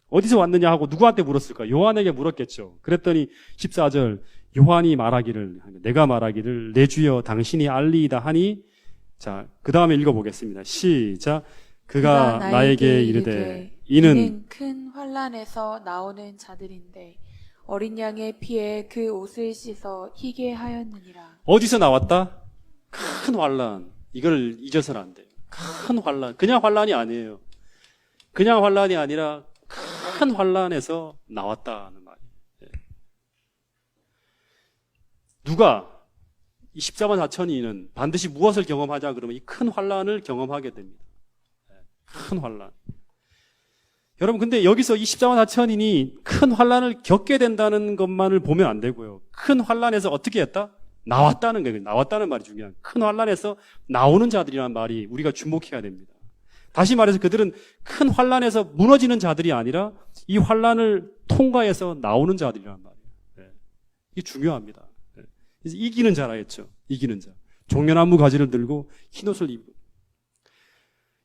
[SPEAKER 1] 어디서 왔느냐 하고 누구한테 물었을까? 요한에게 물었겠죠. 그랬더니 14절 요한이 말하기를, 내가 말하기를 내 주여 당신이 알리이다 하니, 자, 그 다음에 읽어보겠습니다. 시작. 그가 나에게 이르되 이는
[SPEAKER 2] 큰 환난에서 나오는 자들인데 어린 양의 피에 그 옷을 씻어 희게 하였느니라.
[SPEAKER 1] 어디서 나왔다? 큰 환난. 이걸 잊어서는 안 돼요. 큰 환난. 그냥 환난이 아니에요. 그냥 환난이 아니라 큰 환난에서 나왔다는 말이에요. 누가 이 14만 4천이는 반드시 무엇을 경험하자 그러면 이 큰 환난을 경험하게 됩니다. 큰 환난. 여러분, 근데 여기서 이 14만 4천인이 큰 환난을 겪게 된다는 것만을 보면 안 되고요. 큰 환난에서 어떻게 했다? 나왔다는 거예요. 나왔다는 말이 중요한. 큰 환난에서 나오는 자들이라는 말이 우리가 주목해야 됩니다. 다시 말해서 그들은 큰 환난에서 무너지는 자들이 아니라 이 환난을 통과해서 나오는 자들이란 말이에요. 이게 중요합니다. 그래서 이기는 자라 했죠. 이기는 자. 종려나무 가지를 들고 흰옷을 입고.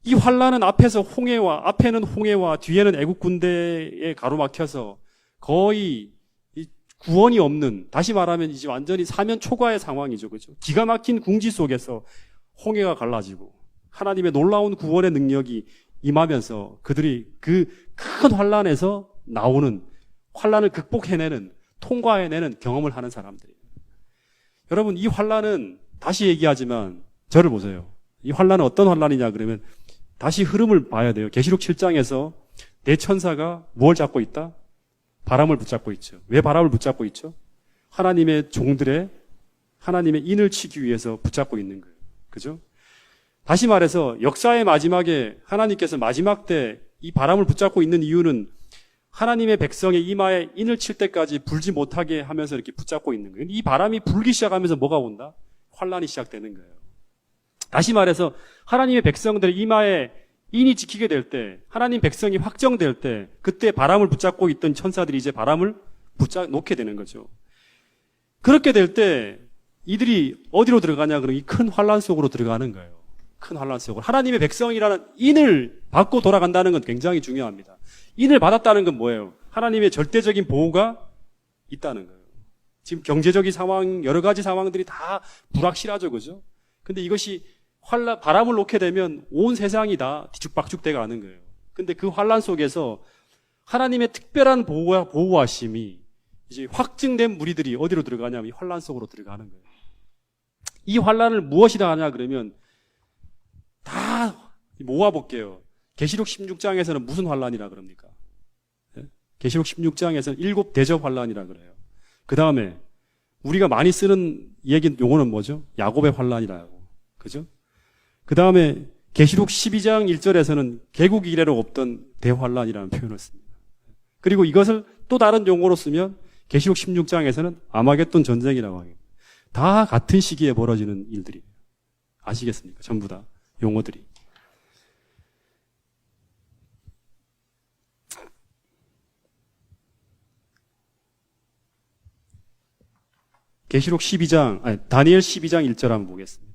[SPEAKER 1] 이 환난은 앞에는 홍해와 뒤에는 애국 군대에 가로막혀서 거의 구원이 없는, 다시 말하면 이제 완전히 사면 초과의 상황이죠. 그죠? 기가 막힌 궁지 속에서 홍해가 갈라지고 하나님의 놀라운 구원의 능력이 임하면서 그들이 그 큰 환난에서 나오는, 환난을 극복해내는, 통과해내는 경험을 하는 사람들이에요. 여러분, 이 환난은 다시 얘기하지만 저를 보세요. 이 환난은 어떤 환난이냐 그러면 다시 흐름을 봐야 돼요. 계시록 7장에서 네 천사가 무엇을 잡고 있다? 바람을 붙잡고 있죠. 왜 바람을 붙잡고 있죠? 하나님의 종들의, 하나님의 인을 치기 위해서 붙잡고 있는 거예요. 그죠? 다시 말해서 역사의 마지막에 하나님께서 마지막 때 이 바람을 붙잡고 있는 이유는 하나님의 백성의 이마에 인을 칠 때까지 불지 못하게 하면서 이렇게 붙잡고 있는 거예요. 이 바람이 불기 시작하면서 뭐가 온다? 환난이 시작되는 거예요. 다시 말해서 하나님의 백성들의 이마에 인이 지키게 될 때, 하나님 백성이 확정될 때, 그때 바람을 붙잡고 있던 천사들이 이제 바람을 놓게 되는 거죠. 그렇게 될 때 이들이 어디로 들어가냐 그러면 이 큰 환란 속으로 들어가는 거예요. 큰 환란 속으로. 하나님의 백성이라는 인을 받고 돌아간다는 건 굉장히 중요합니다. 인을 받았다는 건 뭐예요? 하나님의 절대적인 보호가 있다는 거예요. 지금 경제적인 상황, 여러 가지 상황들이 다 불확실하죠, 그죠? 근데 이것이 바람을 놓게 되면 온 세상이 다 뒤죽박죽 돼 가는 거예요. 근데 그 환란 속에서 하나님의 특별한 보호하심이 이제 확증된 무리들이 어디로 들어가냐면 이 환란 속으로 들어가는 거예요. 이 환란을 무엇이라 하냐 그러면 다 모아볼게요. 계시록 16장에서는 무슨 환란이라 그럽니까? 계시록 16장에서는 7 대접 환란이라 그래요. 그 다음에 우리가 많이 쓰는 용어는 뭐죠? 야곱의 환란이라고. 그죠? 그 다음에 계시록 12장 1절에서는 개국 이래로 없던 대환란이라는 표현을 씁니다. 그리고 이것을 또 다른 용어로 쓰면 계시록 16장에서는 아마겟돈 전쟁이라고 해요. 다 같은 시기에 벌어지는 일들이에요. 아시겠습니까? 전부 다 용어들이. 계시록 12장, 다니엘 12장 1절 한번 보겠습니다.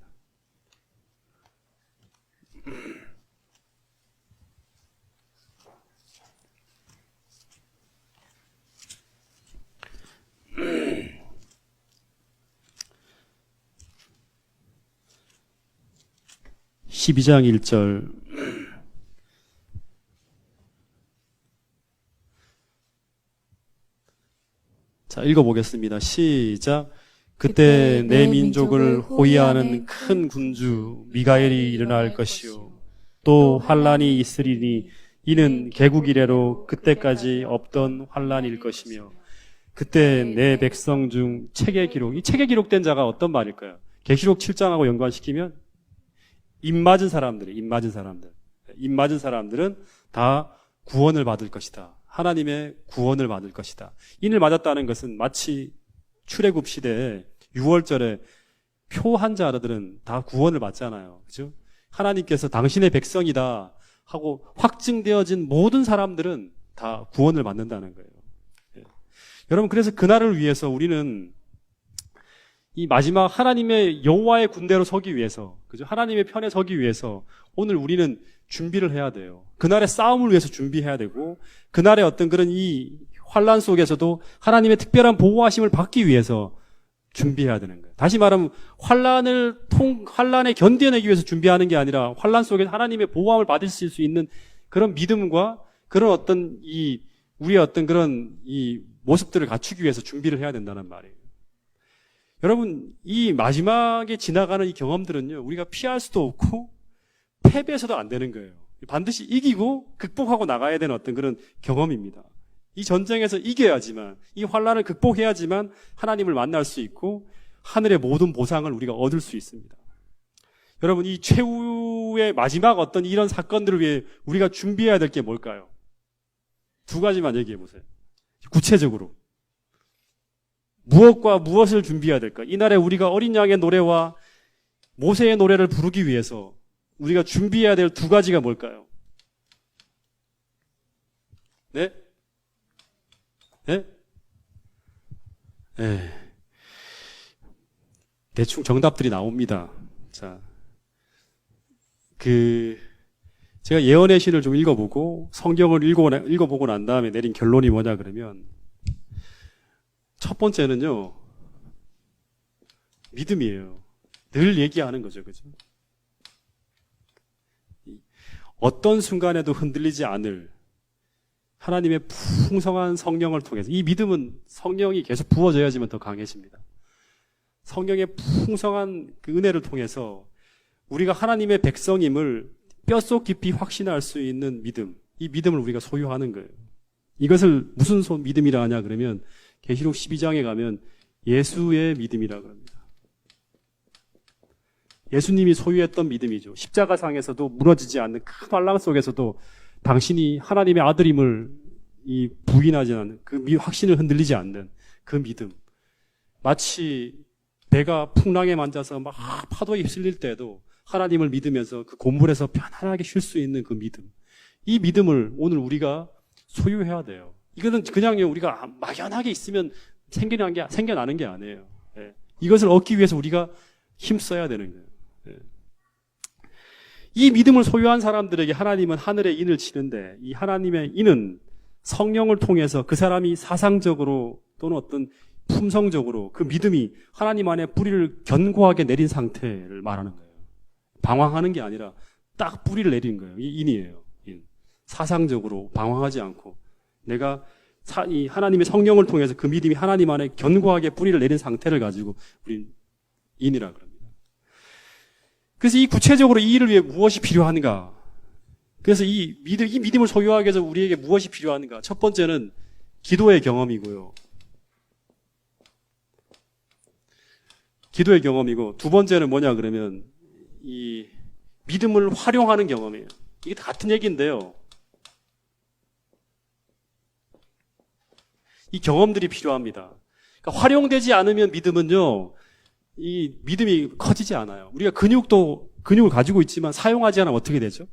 [SPEAKER 1] (12장 1절) 자, 읽어보겠습니다. 시작. 그때 내 민족을 호위하는 큰 군주 미가엘이 일어날 것이요 또 환란이 있으리니 이는 개국 이래로 그때까지 없던 환란일 것이며 그때 내 백성 중 책에 기록, 이 책에 기록된 자가 어떤 말일까요? 계시록 7장하고 연관시키면 입 맞은 사람들이에요. 입 맞은 사람들은 다 구원을 받을 것이다. 하나님의 구원을 받을 것이다. 인을 맞았다는 것은 마치 출애굽 시대에 6월절에 표한 자들은 다 구원을 받잖아요. 그죠? 하나님께서 당신의 백성이다 하고 확증되어진 모든 사람들은 다 구원을 받는다는 거예요. 예. 여러분, 그래서 그날을 위해서 우리는 이 마지막 하나님의 여호와의 군대로 서기 위해서, 그죠? 하나님의 편에 서기 위해서 오늘 우리는 준비를 해야 돼요. 그날의 싸움을 위해서 준비해야 되고, 그날의 어떤 그런 이 환란 속에서도 하나님의 특별한 보호하심을 받기 위해서 준비해야 되는 거예요. 다시 말하면 환란에 견뎌내기 위해서 준비하는 게 아니라 환란 속에 하나님의 보호함을 받을 수 있는 그런 믿음과 그런 어떤 우리의 어떤 그런 이 모습들을 갖추기 위해서 준비를 해야 된다는 말이에요. 여러분, 이 마지막에 지나가는 이 경험들은요, 우리가 피할 수도 없고 패배해서도 안 되는 거예요. 반드시 이기고 극복하고 나가야 되는 어떤 그런 경험입니다. 이 전쟁에서 이겨야지만, 이 환란을 극복해야지만 하나님을 만날 수 있고 하늘의 모든 보상을 우리가 얻을 수 있습니다. 여러분, 이 최후의 마지막 어떤 이런 사건들을 위해 우리가 준비해야 될 게 뭘까요? 2가지만 얘기해 보세요. 구체적으로. 무엇과 무엇을 준비해야 될까? 이날에 우리가 어린 양의 노래와 모세의 노래를 부르기 위해서 우리가 준비해야 될 2가지가 뭘까요? 네? 네? 네. 대충 정답들이 나옵니다. 자, 제가 예언의 신을 좀 읽어보고 성경을 읽어보고 난 다음에 내린 결론이 뭐냐 그러면 첫 번째는요, 믿음이에요. 늘 얘기하는 거죠, 그죠? 어떤 순간에도 흔들리지 않을 하나님의 풍성한 성령을 통해서, 이 믿음은 성령이 계속 부어져야지만 더 강해집니다. 성령의 풍성한 그 은혜를 통해서 우리가 하나님의 백성임을 뼛속 깊이 확신할 수 있는 믿음, 이 믿음을 우리가 소유하는 거예요. 이것을 무슨 믿음이라 하냐 그러면 계시록 12장에 가면 예수의 믿음이라 그럽니다. 예수님이 소유했던 믿음이죠. 십자가상에서도 무너지지 않는 큰 환란 속에서도 당신이 하나님의 아들임을 부인하지 않는 그 확신을 흔들리지 않는 그 믿음. 마치 배가 풍랑에 만져서 막 파도에 휩쓸릴 때에도 하나님을 믿으면서 그 고물에서 편안하게 쉴 수 있는 그 믿음. 이 믿음을 오늘 우리가 소유해야 돼요. 이거는 그냥요, 우리가 막연하게 있으면 생겨나는 게 아니에요. 예. 이것을 얻기 위해서 우리가 힘써야 되는 거예요. 예. 이 믿음을 소유한 사람들에게 하나님은 하늘의 인을 치는데 이 하나님의 인은 성령을 통해서 그 사람이 사상적으로 또는 어떤 품성적으로 그 믿음이 하나님 안에 뿌리를 견고하게 내린 상태를 말하는 거예요. 방황하는 게 아니라 딱 뿌리를 내린 거예요. 이 인이에요. 인. 사상적으로 방황하지 않고 내가 이 하나님의 성령을 통해서 그 믿음이 하나님 안에 견고하게 뿌리를 내린 상태를 가지고 우리는 인이라 그럽니다. 그래서 이 구체적으로 이 일을 위해 무엇이 필요한가? 그래서 이 믿음을 소유하기 위해서 우리에게 무엇이 필요한가? 첫 번째는 기도의 경험이고요. 기도의 경험이고, 두 번째는 뭐냐 그러면 이 믿음을 활용하는 경험이에요. 이게 다 같은 얘기인데요. 이 경험들이 필요합니다. 그러니까 활용되지 않으면 믿음은요, 이 믿음이 커지지 않아요. 우리가 근육을 가지고 있지만 사용하지 않으면 어떻게 되죠?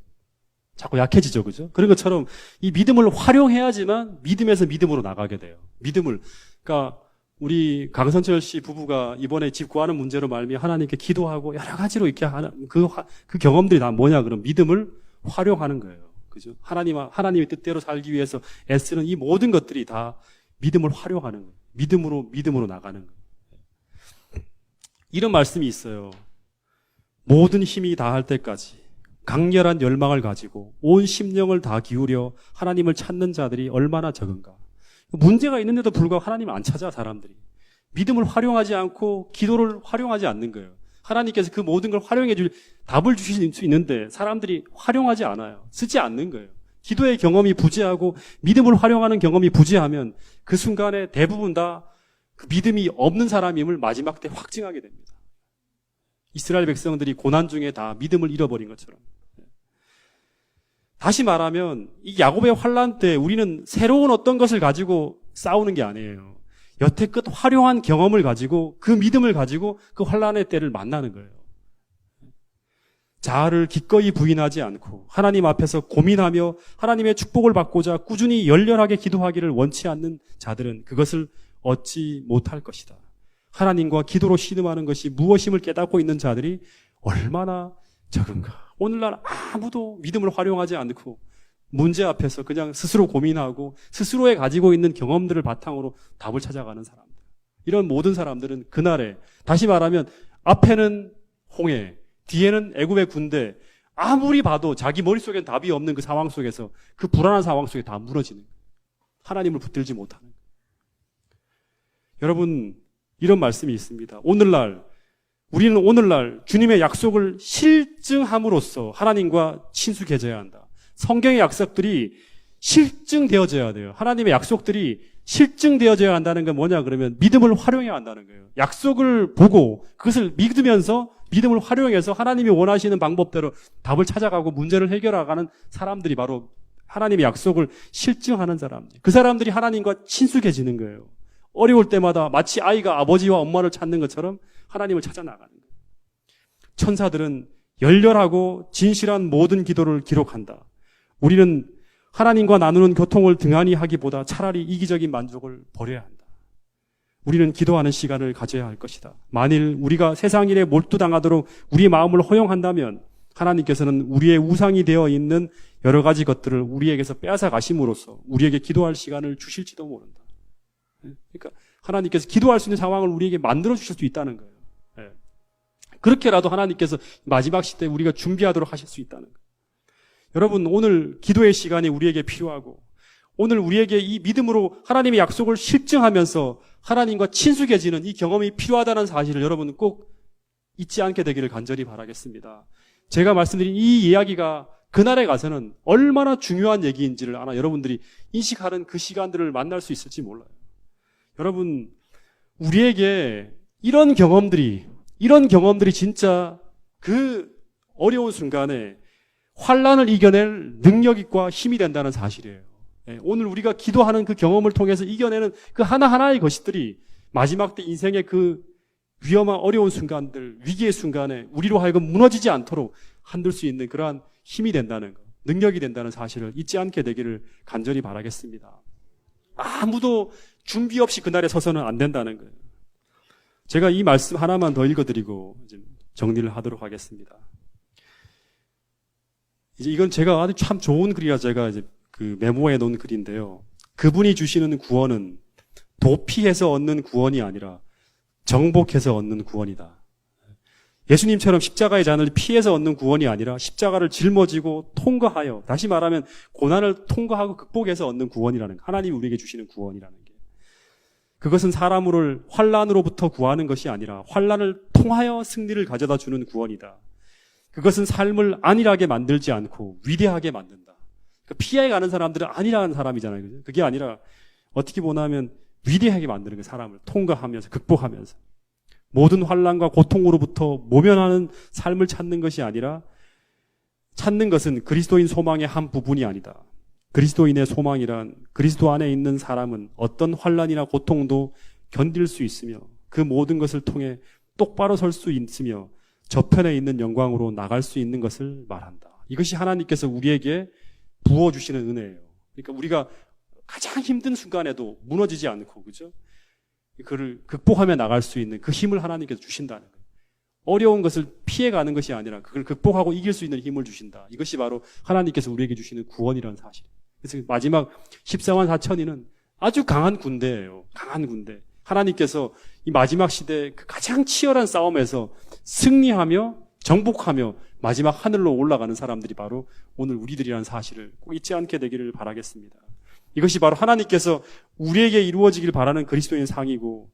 [SPEAKER 1] 자꾸 약해지죠, 그죠? 그런 것처럼 이 믿음을 활용해야지만 믿음에서 믿음으로 나가게 돼요. 그러니까 우리 강선철 씨 부부가 이번에 집 구하는 문제로 말미암아 하나님께 기도하고 여러 가지로 이렇게 하는 그 경험들이 다 뭐냐 그럼 믿음을 활용하는 거예요. 그죠? 하나님의 뜻대로 살기 위해서 애쓰는 이 모든 것들이 다 믿음을 활용하는 거예요. 믿음으로 나가는 거예요. 이런 말씀이 있어요. 모든 힘이 다할 때까지 강렬한 열망을 가지고 온 심령을 다 기울여 하나님을 찾는 자들이 얼마나 적은가. 문제가 있는데도 불구하고 하나님을 안 찾아 사람들이. 믿음을 활용하지 않고 기도를 활용하지 않는 거예요. 하나님께서 그 모든 걸 활용해 줄 답을 주실 수 있는데 사람들이 활용하지 않아요. 쓰지 않는 거예요. 기도의 경험이 부재하고 믿음을 활용하는 경험이 부재하면 그 순간에 대부분 다 그 믿음이 없는 사람임을 마지막 때 확증하게 됩니다. 이스라엘 백성들이 고난 중에 다 믿음을 잃어버린 것처럼. 다시 말하면 이 야곱의 환난 때 우리는 새로운 어떤 것을 가지고 싸우는 게 아니에요. 여태껏 활용한 경험을 가지고 그 믿음을 가지고 그 환난의 때를 만나는 거예요. 자아를 기꺼이 부인하지 않고 하나님 앞에서 고민하며 하나님의 축복을 받고자 꾸준히 열렬하게 기도하기를 원치 않는 자들은 그것을 얻지 못할 것이다. 하나님과 기도로 신음하는 것이 무엇임을 깨닫고 있는 자들이 얼마나 적은가. 오늘날 아무도 믿음을 활용하지 않고 문제 앞에서 그냥 스스로 고민하고 스스로의 가지고 있는 경험들을 바탕으로 답을 찾아가는 사람들. 이런 모든 사람들은 그날에 다시 말하면 앞에는 홍해, 뒤에는 애굽의 군대, 아무리 봐도 자기 머릿속엔 답이 없는 그 상황 속에서 그 불안한 상황 속에 다 무너지는 거예요. 하나님을 붙들지 못하는 거예요. 여러분, 이런 말씀이 있습니다. 우리는 오늘날 주님의 약속을 실증함으로써 하나님과 친숙해져야 한다. 성경의 약속들이 실증되어져야 돼요. 하나님의 약속들이 실증되어져야 한다는 건 뭐냐 그러면 믿음을 활용해야 한다는 거예요. 약속을 보고 그것을 믿으면서 믿음을 활용해서 하나님이 원하시는 방법대로 답을 찾아가고 문제를 해결하가는 사람들이 바로 하나님의 약속을 실증하는 사람들. 그 사람들이 하나님과 친숙해지는 거예요. 어려울 때마다 마치 아이가 아버지와 엄마를 찾는 것처럼 하나님을 찾아 나가는 거예요. 천사들은 열렬하고 진실한 모든 기도를 기록한다. 우리는 하나님과 나누는 교통을 등한히 하기보다 차라리 이기적인 만족을 버려야 한다. 우리는 기도하는 시간을 가져야 할 것이다. 만일 우리가 세상 일에 몰두당하도록 우리의 마음을 허용한다면 하나님께서는 우리의 우상이 되어 있는 여러 가지 것들을 우리에게서 빼앗아 가심으로써 우리에게 기도할 시간을 주실지도 모른다. 그러니까 하나님께서 기도할 수 있는 상황을 우리에게 만들어 주실 수 있다는 거예요. 그렇게라도 하나님께서 마지막 시대에 우리가 준비하도록 하실 수 있다는 거예요. 여러분, 오늘 기도의 시간이 우리에게 필요하고 오늘 우리에게 이 믿음으로 하나님의 약속을 실증하면서 하나님과 친숙해지는 이 경험이 필요하다는 사실을 여러분은 꼭 잊지 않게 되기를 간절히 바라겠습니다. 제가 말씀드린 이 이야기가 그날에 가서는 얼마나 중요한 얘기인지를 아마 여러분들이 인식하는 그 시간들을 만날 수 있을지 몰라요. 여러분, 우리에게 이런 경험들이 진짜 그 어려운 순간에 환난을 이겨낼 능력과 힘이 된다는 사실이에요. 오늘 우리가 기도하는 그 경험을 통해서 이겨내는 그 하나하나의 것들이 마지막 때 인생의 그 위험한 어려운 순간들, 위기의 순간에 우리로 하여금 무너지지 않도록 흔들 수 있는 그러한 힘이 된다는 것, 능력이 된다는 사실을 잊지 않게 되기를 간절히 바라겠습니다. 아무도 준비 없이 그날에 서서는 안 된다는 거예요. 제가 이 말씀 하나만 더 읽어드리고 이제 정리를 하도록 하겠습니다. 이제 이건 제가 아주 참 좋은 글이라 제가 이제 그 메모해 놓은 글인데요. 그분이 주시는 구원은 도피해서 얻는 구원이 아니라 정복해서 얻는 구원이다. 예수님처럼 십자가의 잔을 피해서 얻는 구원이 아니라 십자가를 짊어지고 통과하여, 다시 말하면 고난을 통과하고 극복해서 얻는 구원이라는, 하나님이 우리에게 주시는 구원이라는 게. 그것은 사람을 환난으로부터 구하는 것이 아니라 환난을 통하여 승리를 가져다 주는 구원이다. 그것은 삶을 안일하게 만들지 않고 위대하게 만든다. 피해가는 사람들은 안일한 사람이잖아요. 그죠? 그게 아니라 어떻게 보면 위대하게 만드는 게, 사람을 통과하면서 극복하면서 모든 환난과 고통으로부터 모면하는 삶을 찾는 것이 아니라, 찾는 것은 그리스도인 소망의 한 부분이 아니다. 그리스도인의 소망이란 그리스도 안에 있는 사람은 어떤 환난이나 고통도 견딜 수 있으며 그 모든 것을 통해 똑바로 설 수 있으며 저편에 있는 영광으로 나갈 수 있는 것을 말한다. 이것이 하나님께서 우리에게 부어주시는 은혜예요. 그러니까 우리가 가장 힘든 순간에도 무너지지 않고, 그죠? 그를 극복하며 나갈 수 있는 그 힘을 하나님께서 주신다는 거예요. 어려운 것을 피해가는 것이 아니라 그걸 극복하고 이길 수 있는 힘을 주신다. 이것이 바로 하나님께서 우리에게 주시는 구원이라는 사실이에요. 그래서 마지막 14만 4천이는 아주 강한 군대예요. 강한 군대. 하나님께서 이 마지막 시대의 그 가장 치열한 싸움에서 승리하며 정복하며 마지막 하늘로 올라가는 사람들이 바로 오늘 우리들이라는 사실을 꼭 잊지 않게 되기를 바라겠습니다. 이것이 바로 하나님께서 우리에게 이루어지길 바라는 그리스도인 상이고,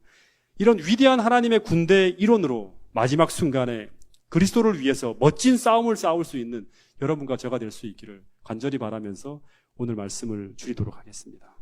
[SPEAKER 1] 이런 위대한 하나님의 군대의 일원으로 마지막 순간에 그리스도를 위해서 멋진 싸움을 싸울 수 있는 여러분과 저가 될 수 있기를 간절히 바라면서 오늘 말씀을 줄이도록 하겠습니다.